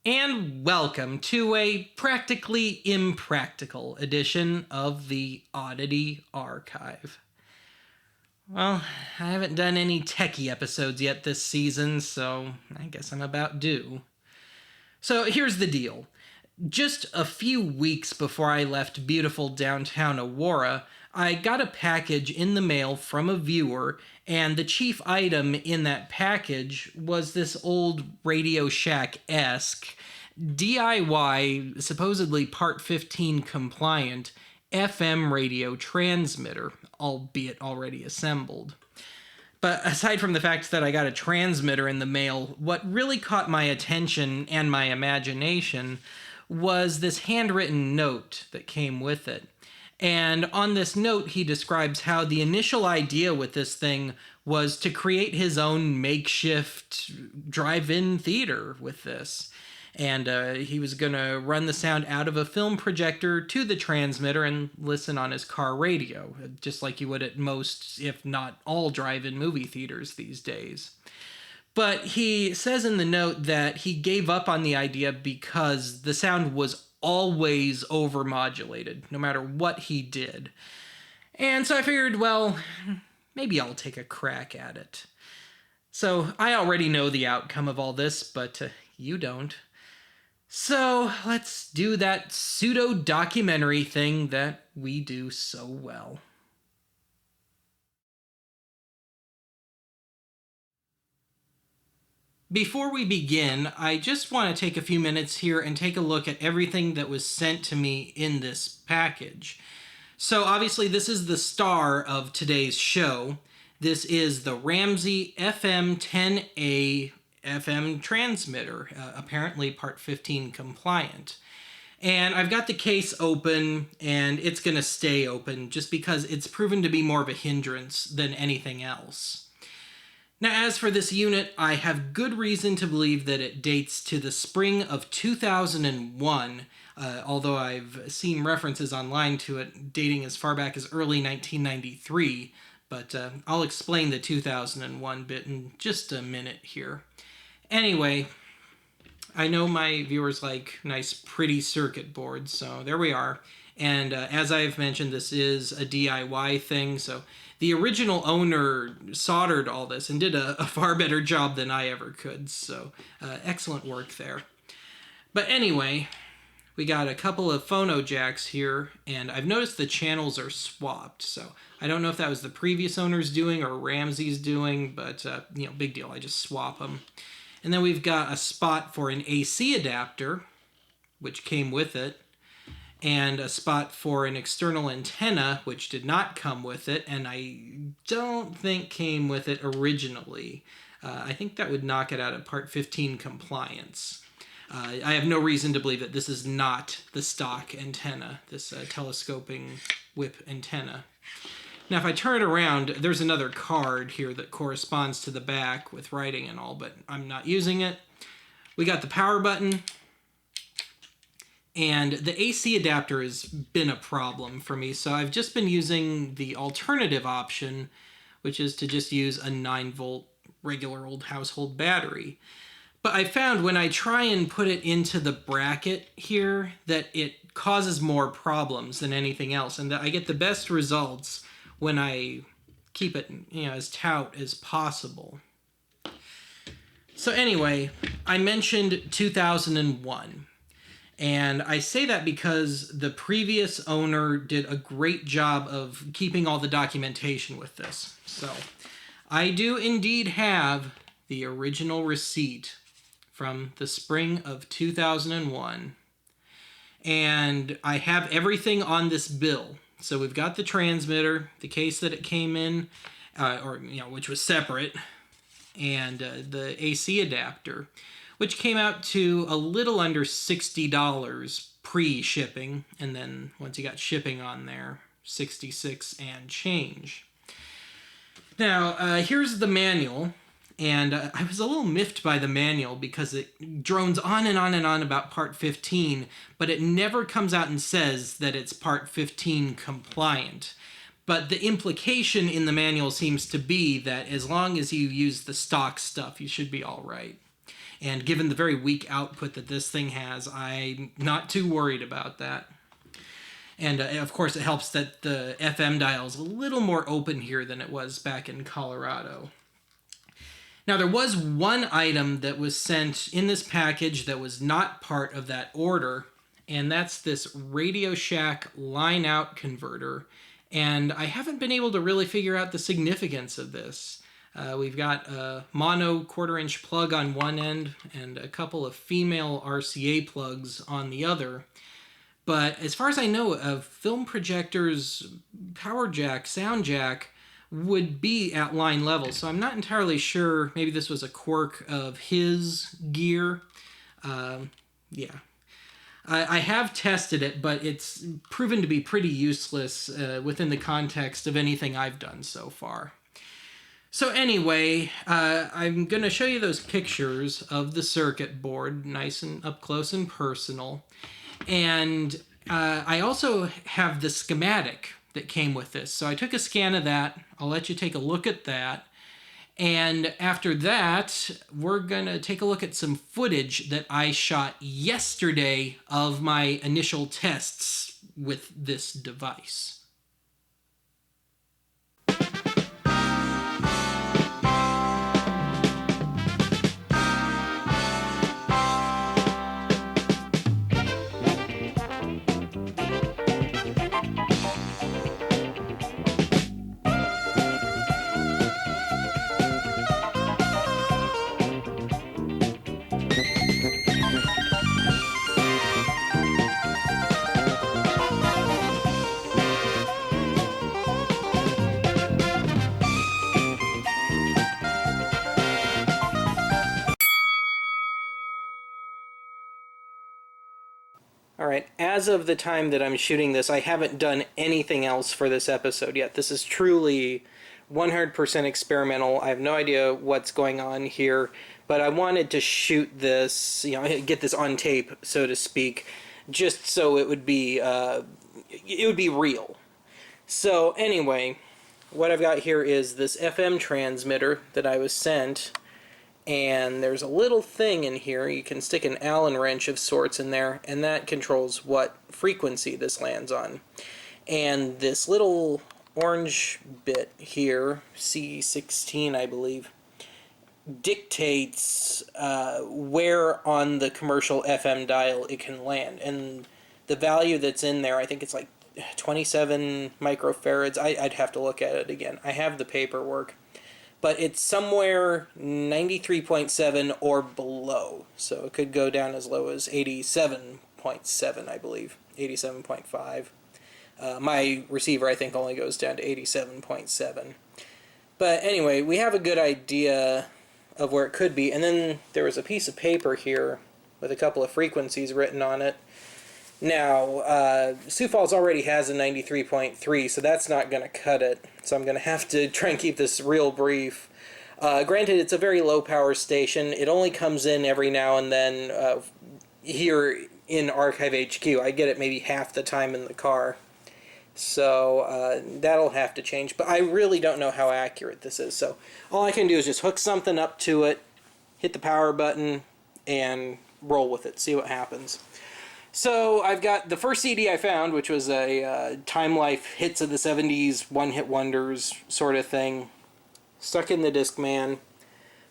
And welcome to a practically impractical edition of the Oddity Archive. Well, I haven't done any techie episodes yet this season, so I guess I'm about due. So here's the deal. Just a few weeks before I left beautiful downtown Aurora, I got a package in the mail from a viewer, and the chief item in that package was this old Radio Shack-esque, DIY, supposedly Part 15 compliant, FM radio transmitter, albeit already assembled. But aside from the fact that I got a transmitter in the mail, what really caught my attention and my imagination was this handwritten note that came with it. And on this note, he describes how the initial idea with this thing was to create his own makeshift drive-in theater with this. And he was going to run the sound out of a film projector to the transmitter and listen on his car radio, just like you would at most, if not all, drive-in movie theaters these days. But he says in the note that he gave up on the idea because the sound was always overmodulated, no matter what he did. And so I figured, well, maybe I'll take a crack at it. So I already know the outcome of all this, but you don't. So let's do that pseudo-documentary thing that we do so well. Before we begin, I just want to take a few minutes here and take a look at everything that was sent to me in this package. So obviously this is the star of today's show. This is the Ramsey FM10A FM transmitter, apparently Part 15 compliant. And I've got the case open, and it's going to stay open just because it's proven to be more of a hindrance than anything else. Now, as for this unit, I have good reason to believe that it dates to the spring of 2001, although I've seen references online to it dating as far back as early 1993, but I'll explain the 2001 bit in just a minute here. Anyway, I know my viewers like nice, pretty circuit boards, so there we are. And as I've mentioned, this is a DIY thing, so the original owner soldered all this and did a far better job than I ever could, so excellent work there. But anyway, we got a couple of phono jacks here, and I've noticed the channels are swapped, so I don't know if that was the previous owner's doing or Ramsey's doing, but big deal, I just swap them. And then we've got a spot for an AC adapter, which came with it, and a spot for an external antenna, which did not come with it, and I don't think came with it originally. I think that would knock it out of Part 15 compliance. I have no reason to believe that this is not the stock antenna, this telescoping whip antenna. Now, if I turn it around, there's another card here that corresponds to the back with writing and all, but I'm not using it. We got the power button, and the AC adapter has been a problem for me, so I've just been using the alternative option, which is to just use a 9-volt regular old household battery. But I found when I try and put it into the bracket here that it causes more problems than anything else, and that I get the best results when I keep it, as taut as possible. So anyway, I mentioned 2001. And I say that because the previous owner did a great job of keeping all the documentation with this. So I do indeed have the original receipt from the spring of 2001. And I have everything on this bill. So we've got the transmitter, the case that it came in, which was separate, and the AC adapter, which came out to a little under $60 pre-shipping, and then once you got shipping on there, $66 and change. Now, here's the manual, and I was a little miffed by the manual because it drones on and on and on about Part 15, but it never comes out and says that it's Part 15 compliant. But the implication in the manual seems to be that as long as you use the stock stuff, you should be all right. And given the very weak output that this thing has, I'm not too worried about that. And of course, it helps that the FM dial is a little more open here than it was back in Colorado. Now, there was one item that was sent in this package that was not part of that order, and that's this Radio Shack line out converter. And I haven't been able to really figure out the significance of this. We've got a mono 1/4-inch plug on one end and a couple of female RCA plugs on the other. But as far as I know, a film projector's power jack, sound jack, would be at line level. So I'm not entirely sure. Maybe this was a quirk of his gear. Yeah. I have tested it, but it's proven to be pretty useless within the context of anything I've done so far. So anyway, I'm going to show you those pictures of the circuit board, nice and up close and personal. And I also have the schematic that came with this. So I took a scan of that. I'll let you take a look at that. And after that, we're going to take a look at some footage that I shot yesterday of my initial tests with this device. All right, as of the time that I'm shooting this, I haven't done anything else for this episode yet. This is truly 100% experimental. I have no idea what's going on here, but I wanted to shoot this, get this on tape, so to speak, just so it would be real. So anyway, what I've got here is this FM transmitter that I was sent. And there's a little thing in here. You can stick an Allen wrench of sorts in there, and that controls what frequency this lands on. And this little orange bit here, C16 I believe, dictates where on the commercial FM dial it can land. And the value that's in there, I think it's like 27 microfarads. I'd have to look at it again. I have the paperwork. But it's somewhere 93.7 or below. So it could go down as low as 87.7, I believe. 87.5. My receiver, I think, only goes down to 87.7. But anyway, we have a good idea of where it could be. And then there was a piece of paper here with a couple of frequencies written on it. Now, Sioux Falls already has a 93.3, so that's not going to cut it. So I'm going to have to try and keep this real brief. Granted, it's a very low-power station. It only comes in every now and then here in Archive HQ. I get it maybe half the time in the car. So that'll have to change. But I really don't know how accurate this is. So all I can do is just hook something up to it, hit the power button, and roll with it. See what happens. So I've got the first CD I found, which was a Time Life Hits of the 70s, one-hit wonders sort of thing. Stuck in the Discman.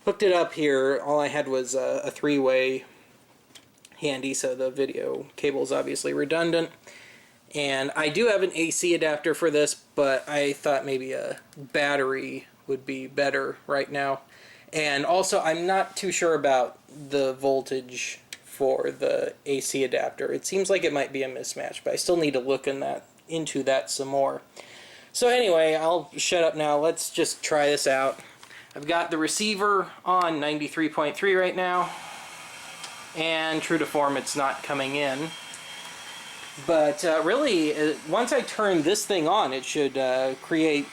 Hooked it up here. All I had was a three-way handy, so the video cable is obviously redundant. And I do have an AC adapter for this, but I thought maybe a battery would be better right now. And also, I'm not too sure about the voltage for the AC adapter. It seems like it might be a mismatch, but I still need to look into that some more. So anyway, I'll shut up now. Let's just try this out. I've got the receiver on 93.3 right now, and true to form, it's not coming in. But really, once I turn this thing on, it should create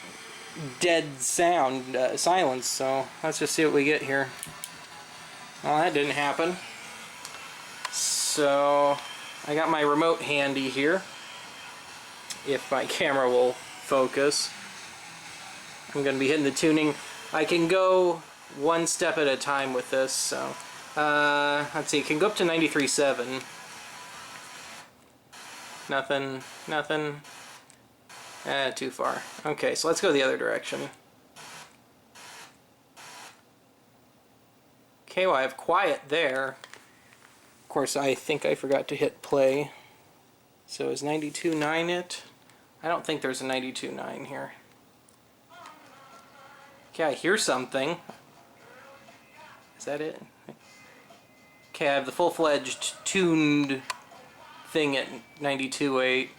dead sound, silence. So let's just see what we get here. Well, that didn't happen. So I got my remote handy here, if my camera will focus. I'm going to be hitting the tuning. I can go one step at a time with this, so Let's see, it can go up to 93.7. Nothing, nothing. Too far. Okay, so let's go the other direction. Okay, well I have quiet there. Of course, I think I forgot to hit play. So is 92.9 it? I don't think there's a 92.9 here. Okay, I hear something. Is that it? Okay, I have the full-fledged tuned thing at 92.8.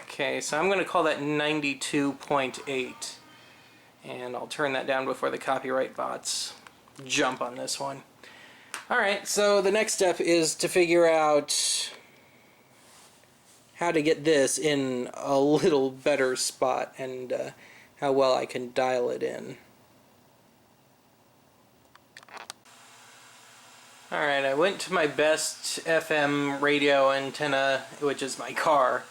Okay, so I'm going to call that 92.8. And I'll turn that down before the copyright bots jump on this one. Alright, so the next step is to figure out how to get this in a little better spot and how well I can dial it in. Alright, I went to my best FM radio antenna, which is my car,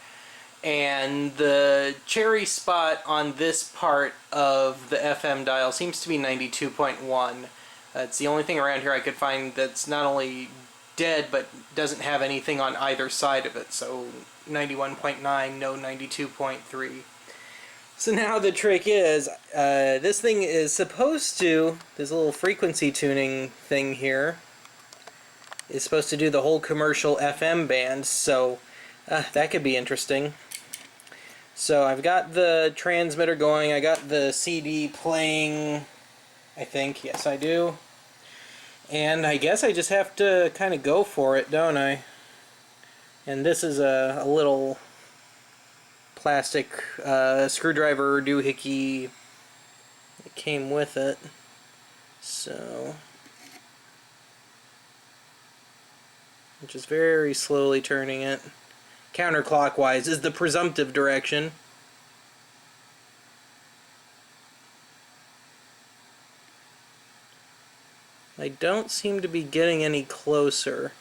and the cherry spot on this part of the FM dial seems to be 92.1. It's the only thing around here I could find that's not only dead but doesn't have anything on either side of it, so 91.9, no 92.3. So now the trick is, this thing is supposed to, this little frequency tuning thing here, is supposed to do the whole commercial FM band, so that could be interesting. So I've got the transmitter going, I got the CD playing, I think, yes I do. And I guess I just have to kind of go for it, don't I? And this is a little plastic screwdriver doohickey that came with it. So, I'm just very slowly turning it. Counterclockwise is the presumptive direction. I don't seem to be getting any closer.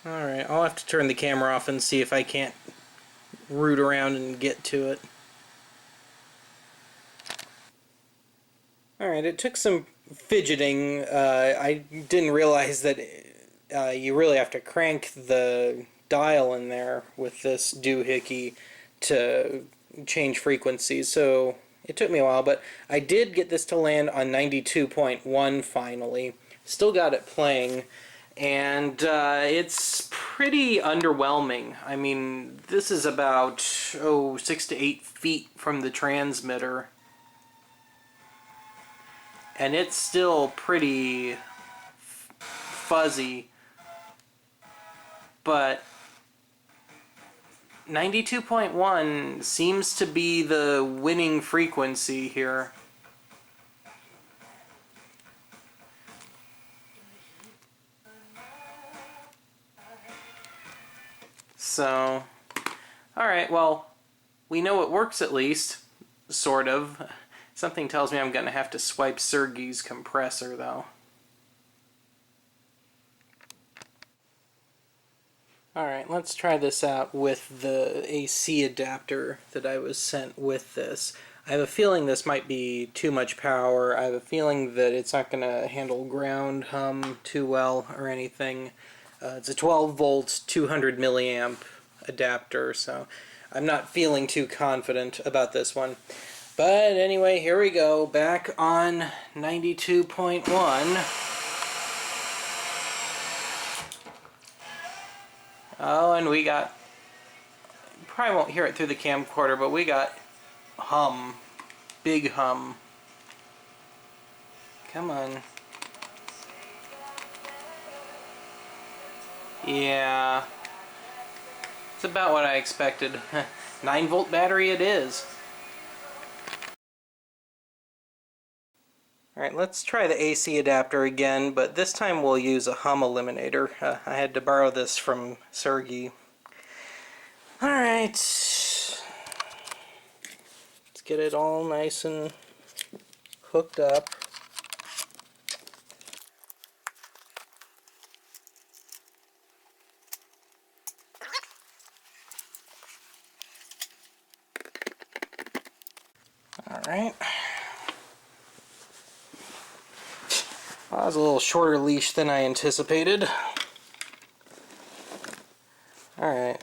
Alright, I'll have to turn the camera off and see if I can't root around and get to it. Alright, it took some fidgeting. I didn't realize that you really have to crank the dial in there with this doohickey to change frequencies, so it took me a while, but I did get this to land on 92.1 finally. Still got it playing, and it's pretty underwhelming. I mean, this is about 6 to 8 feet from the transmitter, and it's still pretty fuzzy, but 92.1 seems to be the winning frequency here. So, alright, well, we know it works at least, sort of. Something tells me I'm going to have to swipe Sergey's compressor, though. Alright, let's try this out with the AC adapter that I was sent with this. I have a feeling this might be too much power. I have a feeling that it's not going to handle ground hum too well or anything. It's a 12 volt 200 milliamp adapter, so I'm not feeling too confident about this one. But anyway, here we go, back on 92.1. Oh, and we got, you probably won't hear it through the camcorder, but we got hum. Big hum. Come on. Yeah. It's about what I expected. 9 volt battery it is. Alright, let's try the AC adapter again, but this time we'll use a hum eliminator. I had to borrow this from Sergey. Alright. Let's get it all nice and hooked up. Alright. Well, that was a little shorter leash than I anticipated. Alright.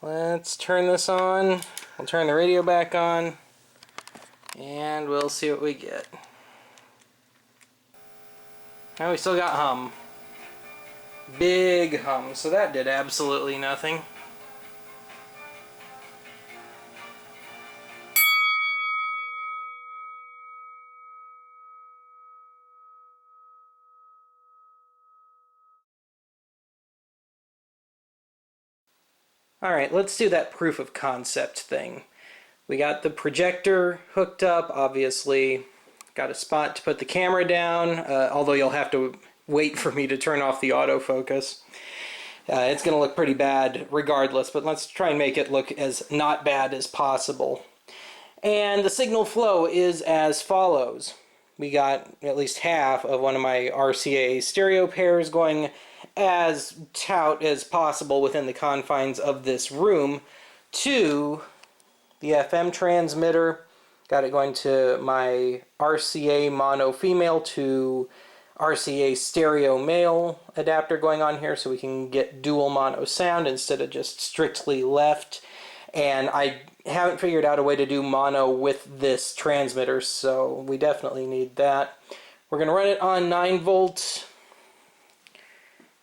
Let's turn this on. We'll turn the radio back on. And we'll see what we get. Now we still got hum. Big hum. So that did absolutely nothing. Alright, let's do that proof of concept thing. We got the projector hooked up, obviously. Got a spot to put the camera down, although you'll have to wait for me to turn off the autofocus. It's going to look pretty bad regardless, but let's try and make it look as not bad as possible. And the signal flow is as follows. We got at least half of one of my RCA stereo pairs going as taut as possible within the confines of this room to the FM transmitter. Got it going to my RCA mono female to RCA stereo male adapter going on here, so we can get dual mono sound instead of just strictly left. And I haven't figured out a way to do mono with this transmitter, so we definitely need that. We're going to run it on 9 volts.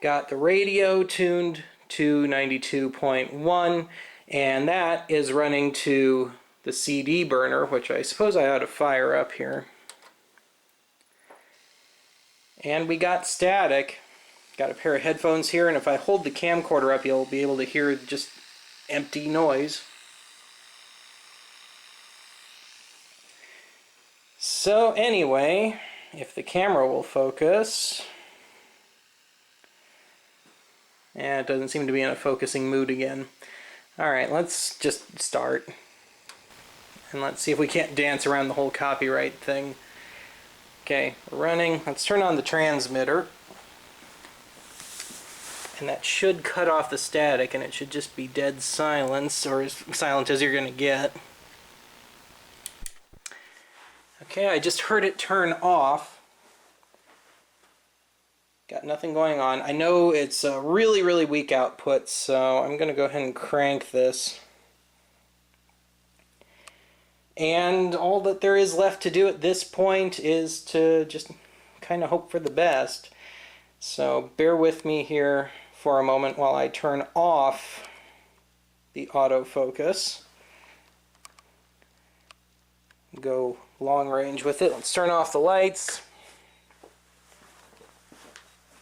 Got the radio tuned to 92.1, and that is running to the CD burner, which I suppose I ought to fire up here. And we got static. Got a pair of headphones here, and if I hold the camcorder up, you'll be able to hear just empty noise. So anyway, if the camera will focus. And it doesn't seem to be in a focusing mood again. Alright, let's just start. And let's see if we can't dance around the whole copyright thing. Okay, we're running. Let's turn on the transmitter. And that should cut off the static, and it should just be dead silence, or as silent as you're going to get. Okay, I just heard it turn off. Got nothing going on. I know it's a really, really weak output, so I'm going to go ahead and crank this. And all that there is left to do at this point is to just kind of hope for the best. So bear with me here for a moment while I turn off the autofocus. Go long range with it. Let's turn off the lights.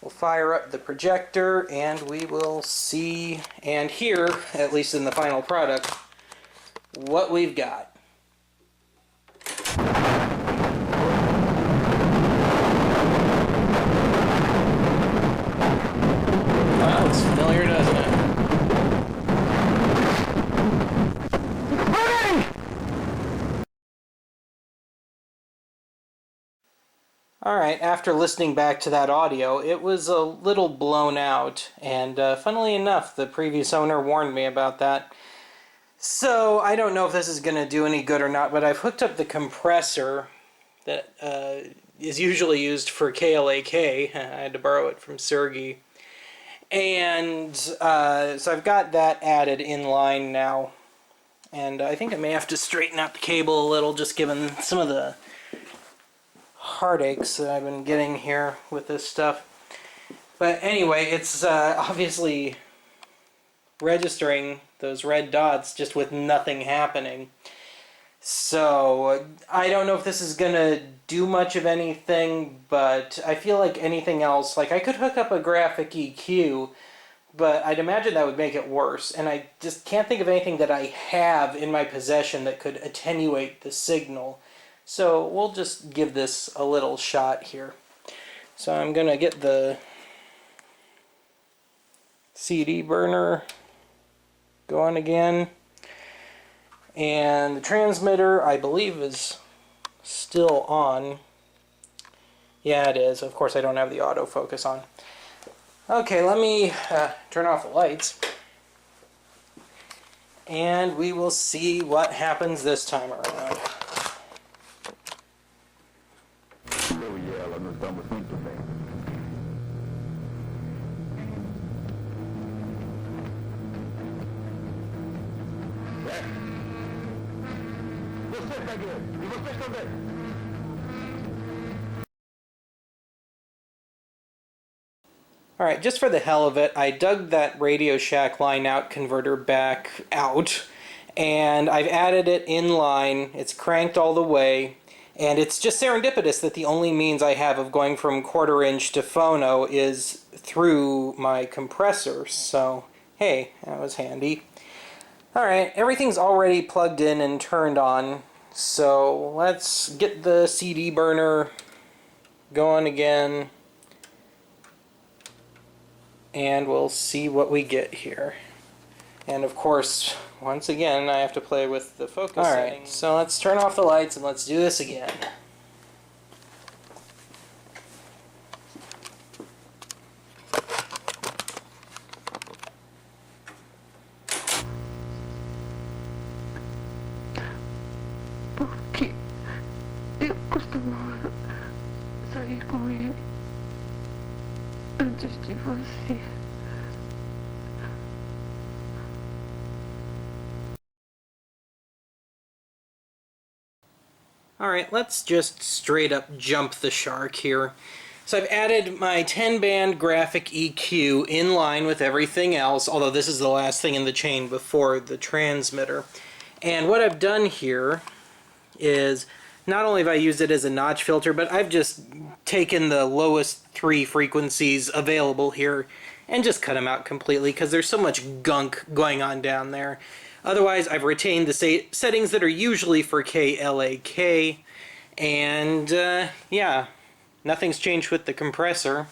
We'll fire up the projector and we will see and hear, at least in the final product, what we've got. Well, it's familiar, doesn't it? Alright, after listening back to that audio, it was a little blown out, and funnily enough, the previous owner warned me about that. So, I don't know if this is going to do any good or not, but I've hooked up the compressor that is usually used for KLAK. I had to borrow it from Sergey. And so I've got that added in line now. And I think I may have to straighten out the cable a little, just given some of the heartaches that I've been getting here with this stuff. But anyway, it's obviously registering those red dots just with nothing happening. So I don't know if this is gonna do much of anything, but I feel like anything else, like I could hook up a graphic EQ, but I'd imagine that would make it worse, and I just can't think of anything that I have in my possession that could attenuate the signal. So we'll just give this a little shot here. So I'm going to get the CD burner going again. And the transmitter, I believe, is still on. Yeah, it is. Of course, I don't have the autofocus on. Okay, let me turn off the lights. and we will see what happens this time around. Alright, just for the hell of it, I dug that Radio Shack line-out converter back out, and I've added it in line. It's cranked all the way, and it's just serendipitous that the only means I have of going from 1/4 inch to phono is through my compressor, so hey, that was handy. Alright, everything's already plugged in and turned on, so let's get the CD burner going again. And we'll see what we get here. And of course, once again, I have to play with the focus setting. Alright, so let's turn off the lights and let's do this again. Porque eu costumava sair com ele antes de você. Alright, let's just straight up jump the shark here. So I've added my 10-band graphic EQ in line with everything else, although this is the last thing in the chain before the transmitter. And what I've done here is not only have I used it as a notch filter, but I've just taken the lowest 3 frequencies available here and just cut them out completely because there's so much gunk going on down there. Otherwise, I've retained the settings that are usually for KLAK, and yeah, nothing's changed with the compressor.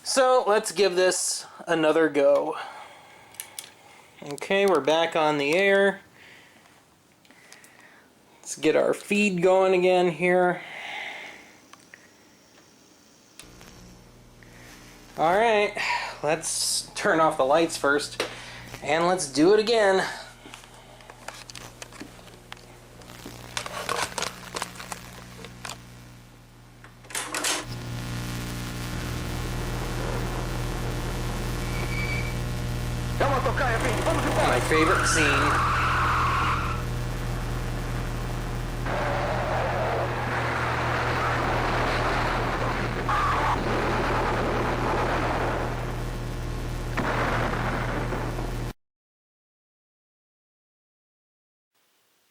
So let's give this another go. Okay, we're back on the air. Let's get our feed going again here. Alright, let's turn off the lights first, and let's do it again. My favorite scene.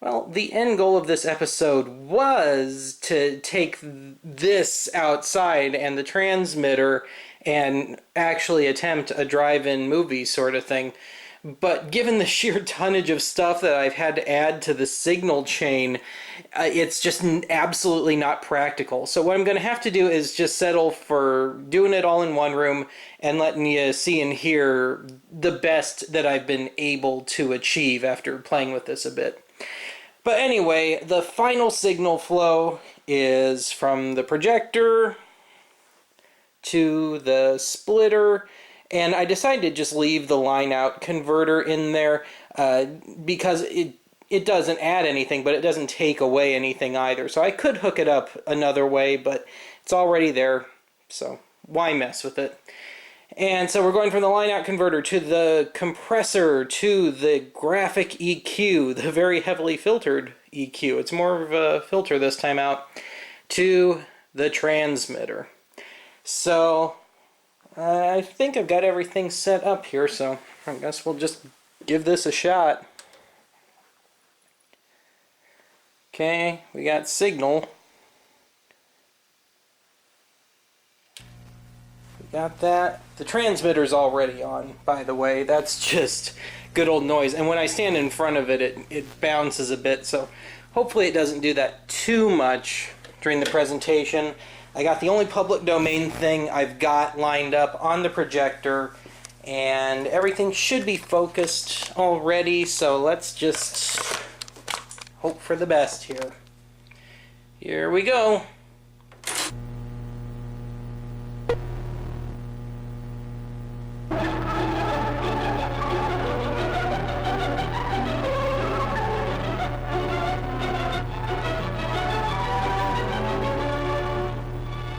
Well, the end goal of this episode was to take this outside and the transmitter and actually attempt a drive-in movie sort of thing. But given the sheer tonnage of stuff that I've had to add to the signal chain, it's just absolutely not practical. So what I'm going to have to do is just settle for doing it all in one room and letting you see and hear the best that I've been able to achieve after playing with this a bit. But anyway, the final signal flow is from the projector to the splitter, and I decided to just leave the line out converter in there because it doesn't add anything, but it doesn't take away anything either. So I could hook it up another way, but it's already there, so why mess with it? And so we're going from the line-out converter to the compressor to the graphic EQ, the very heavily filtered EQ. It's more of a filter this time out, to the transmitter. So I think I've got everything set up here, so I guess we'll just give this a shot. Okay, we got signal. Got that. The transmitter's already on, by the way. That's just good old noise. And when I stand in front of it, it bounces a bit, so hopefully it doesn't do that too much during the presentation. I got the only public domain thing I've got lined up on the projector, and everything should be focused already, so let's just hope for the best here. Here we go.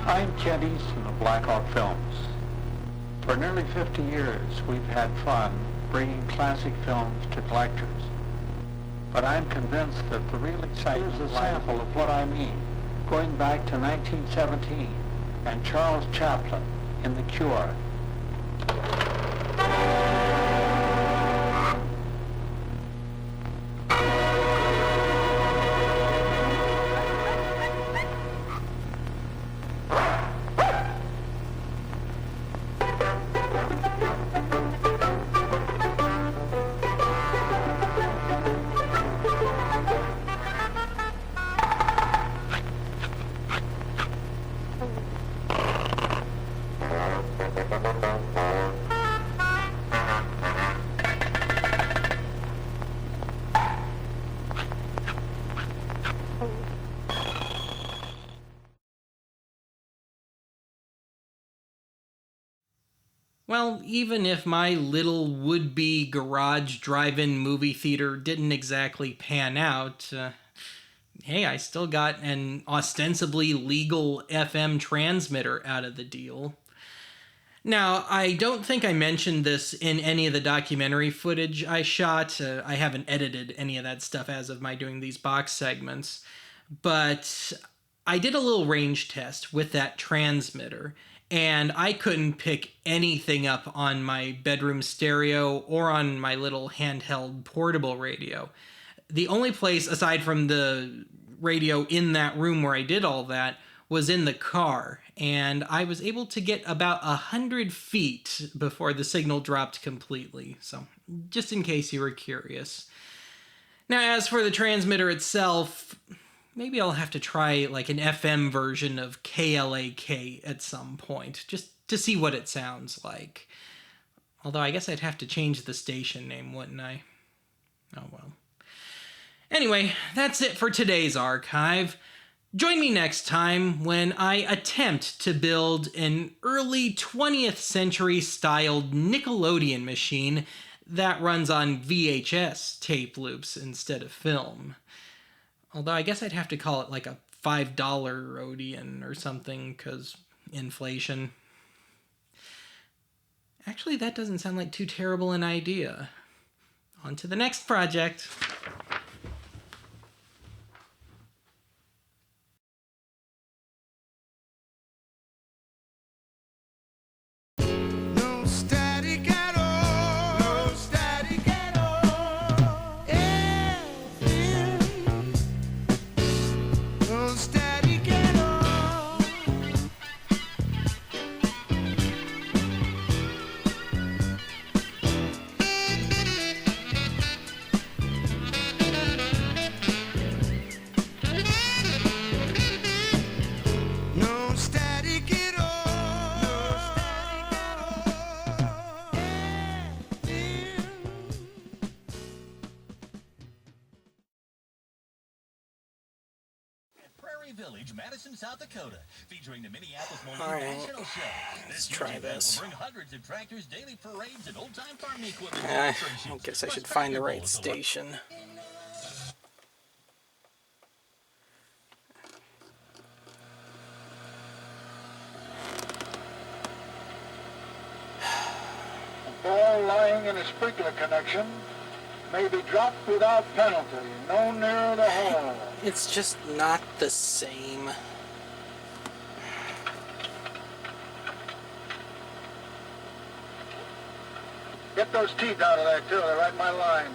I'm Kent Easton of Blackhawk Films. For nearly 50 years, we've had fun bringing classic films to collectors. But I'm convinced that the real excitement is a sample of what I mean, going back to 1917 and Charles Chaplin in The Cure. Well, even if my little would-be garage drive-in movie theater didn't exactly pan out, hey, I still got an ostensibly legal FM transmitter out of the deal. Now, I don't think I mentioned this in any of the documentary footage I shot. I haven't edited any of that stuff as of my doing these box segments. But I did a little range test with that transmitter, and I couldn't pick anything up on my bedroom stereo or on my little handheld portable radio. The only place, aside from the radio in that room where I did all that, was in the car, and I was able to get about 100 feet before the signal dropped completely, so just in case you were curious. Now, as for the transmitter itself, maybe I'll have to try like an FM version of KLAK at some point, just to see what it sounds like. Although I guess I'd have to change the station name, wouldn't I? Oh well. Anyway, that's it for today's archive. Join me next time when I attempt to build an early 20th century styled Nickelodeon machine that runs on VHS tape loops instead of film. Although I guess I'd have to call it like a $5 Odeon or something, because inflation. Actually, that doesn't sound like too terrible an idea. On to the next project. Village, Madison, South Dakota, featuring the Minneapolis All National right. Show. Let's try this. Will bring hundreds of tractors, daily parades, and old-time farming equipment. I guess I should find the right station. A ball lying in a sprinkler connection may be dropped without penalty, no nearer the hole. It's just not the same. Get those teeth out of there, too. They're right in my line.